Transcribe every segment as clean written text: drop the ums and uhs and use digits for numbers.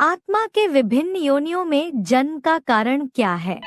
आत्मा के विभिन्न योनियों में जन्म का कारण क्या है?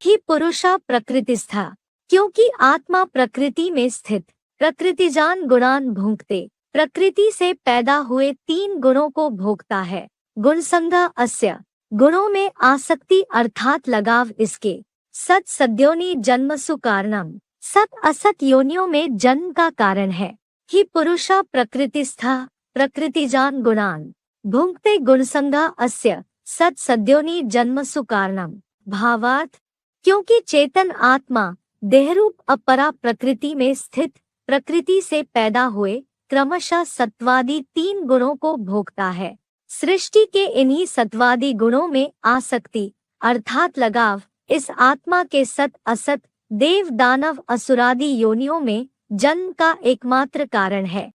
ही पुरुषा प्रकृतिस्था, क्योंकि आत्मा प्रकृति में स्थित प्रकृतिजान गुणान भुंक्ते, प्रकृति से पैदा हुए 3 गुणों को भोगता है। गुणसंगा अस्य, गुणों में आसक्ति अर्थात लगाव इसके। सत सद्योनि जन्मसु कारणम, सत असत योनियों में जन्म का कारण है। ही पुरुषा प्रकृतिस्था, प्रकृतिजान गुणान भुंक्ते गुणसंगा अस्य सत सद्योनि जन्मसु कारणम। भावार्थ, क्योंकि चेतन आत्मा देहरूप अपरा प्रकृति में स्थित प्रकृति से पैदा हुए क्रमशः सत्वादी 3 गुणों को भोगता है। सृष्टि के इन्हीं सत्वादी गुणों में आसक्ति अर्थात लगाव इस आत्मा के सत असत देव दानव असुरादि योनियों में जन्म का एकमात्र कारण है।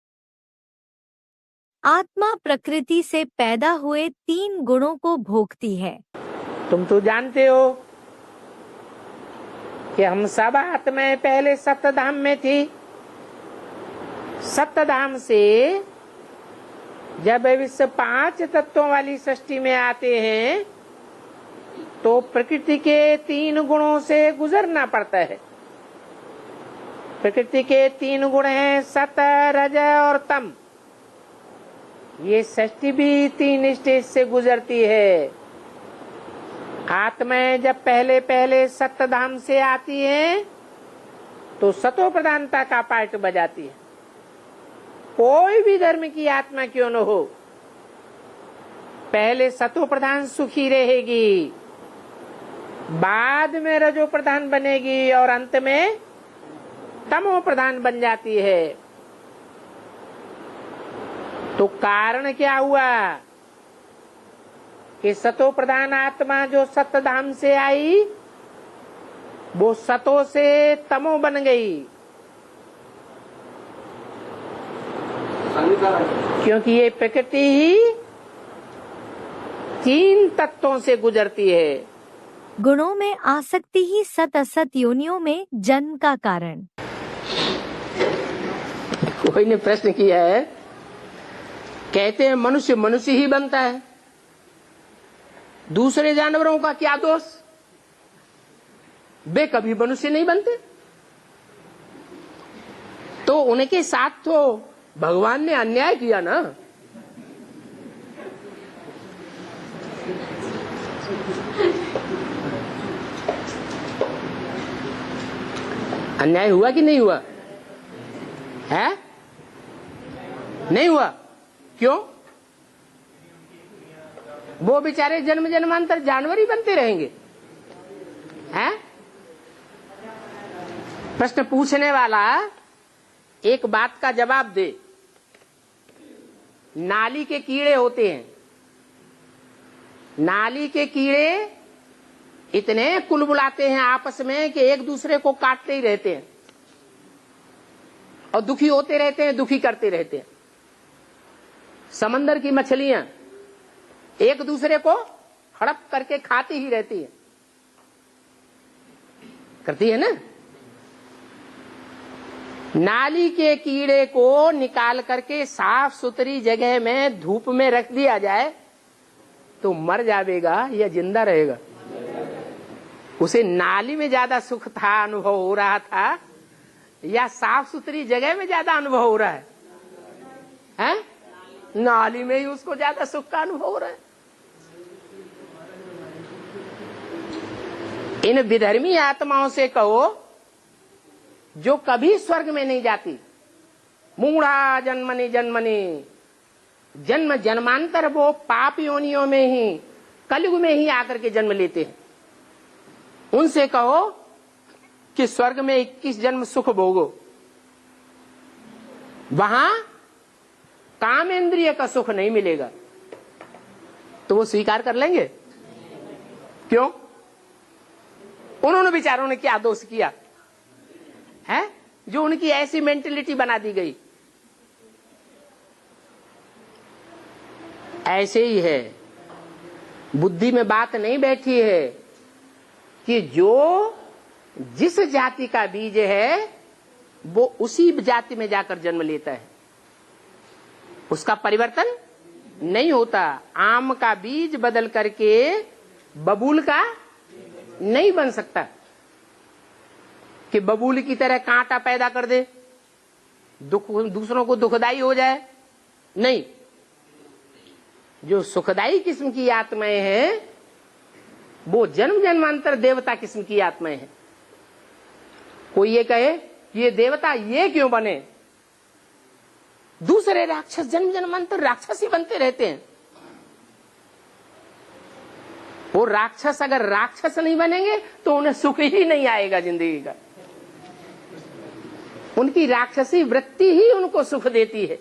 आत्मा प्रकृति से पैदा हुए 3 गुणों को भोगती है। तुम तो जानते हो कि हम सब आत्माएं पहले सप्तधाम में थी। सप्तधाम से जब इस 5 तत्वों वाली सृष्टि में आते हैं तो प्रकृति के 3 गुणों से गुजरना पड़ता है। प्रकृति के 3 गुण हैं सत रज और तम। ये सृष्टि भी 3 स्टेज से गुजरती है। आत्माएं जब पहले पहले सप्तधाम से आती हैं तो सतो प्रधानता का पार्ट बजाती है। कोई भी धर्म की आत्मा क्यों न हो, पहले सतो प्रधान सुखी रहेगी, बाद में रजो प्रधान बनेगी और अंत में तमो प्रधान बन जाती है। तो कारण क्या हुआ कि सतो प्रधान आत्मा जो सप्तधाम से आई वो सतो से तमो बन गई, क्योंकि ये प्रकृति ही 3 तत्वों से गुजरती है। गुणों में आसक्ति ही सत असत योनियों में जन्म का कारण। कोई ने प्रश्न किया है, कहते हैं मनुष्य मनुष्य ही बनता है, दूसरे जानवरों का क्या दोष, वे कभी मनुष्य नहीं बनते। तो उनके साथ तो भगवान ने अन्याय किया ना। अन्याय हुआ कि नहीं हुआ है? नहीं हुआ। क्यों? वो बेचारे जन्म जन्मांतर जानवर ही बनते रहेंगे हैं? प्रश्न पूछने वाला एक बात का जवाब दे। नाली के कीड़े होते हैं, नाली के कीड़े इतने कुलबुलाते हैं आपस में कि एक दूसरे को काटते ही रहते हैं और दुखी होते रहते हैं, दुखी करते रहते हैं। समंदर की मछलियां एक दूसरे को हड़प करके खाती ही रहती है, करती है ना। नाली के कीड़े को निकाल करके साफ सुथरी जगह में धूप में रख दिया जाए तो मर जाएगा या जिंदा रहेगा? उसे नाली में ज्यादा सुख था, अनुभव हो रहा था, या साफ सुथरी जगह में ज्यादा अनुभव हो रहा है? हैं? नाली में ही उसको ज्यादा सुख का अनुभव हो रहा है। इन विधर्मी आत्माओं से कहो जो कभी स्वर्ग में नहीं जाती, मूढ़ा जन्मनि जन्मनि, जन्म जन्मांतर वो पाप योनियों में ही, कलयुग में ही आकर के जन्म लेते हैं, उनसे कहो कि स्वर्ग में 21 जन्म सुख भोगो, वहां कामेंद्रिय का सुख नहीं मिलेगा, तो वो स्वीकार कर लेंगे? क्यों? उन्होंने बेचारों ने क्या दोष किया है जो उनकी ऐसी मेंटेलिटी बना दी गई। ऐसे ही है, बुद्धि में बात नहीं बैठी है कि जो जिस जाति का बीज है वो उसी जाति में जाकर जन्म लेता है, उसका परिवर्तन नहीं होता। आम का बीज बदल करके बबूल का नहीं बन सकता कि बबूल की तरह कांटा पैदा कर दे, दूसरों को दुखदाई हो जाए। नहीं, जो सुखदाई किस्म की आत्माएं हैं वो जन्म जन्मांतर देवता किस्म की आत्माएं हैं। कोई ये कहे ये देवता ये क्यों बने, दूसरे राक्षस जन्म जन्मांतर राक्षस ही बनते रहते हैं। वो राक्षस अगर राक्षस नहीं बनेंगे तो उन्हें सुख ही नहीं आएगा जिंदगी का। उनकी राक्षसी वृत्ति ही उनको सुख देती है।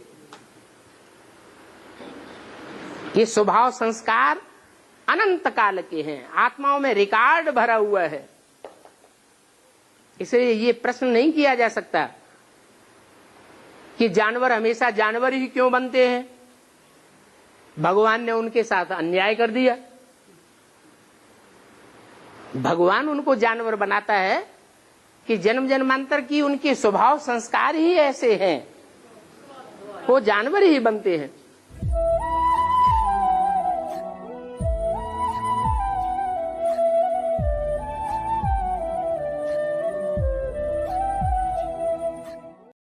ये स्वभाव संस्कार अनंत काल के हैं, आत्माओं में रिकॉर्ड भरा हुआ है। इसलिए ये प्रश्न नहीं किया जा सकता कि जानवर हमेशा जानवर ही क्यों बनते हैं, भगवान ने उनके साथ अन्याय कर दिया। भगवान उनको जानवर बनाता है कि जन्म जन्मांतर की उनके स्वभाव संस्कार ही ऐसे हैं, वो जानवर ही बनते हैं।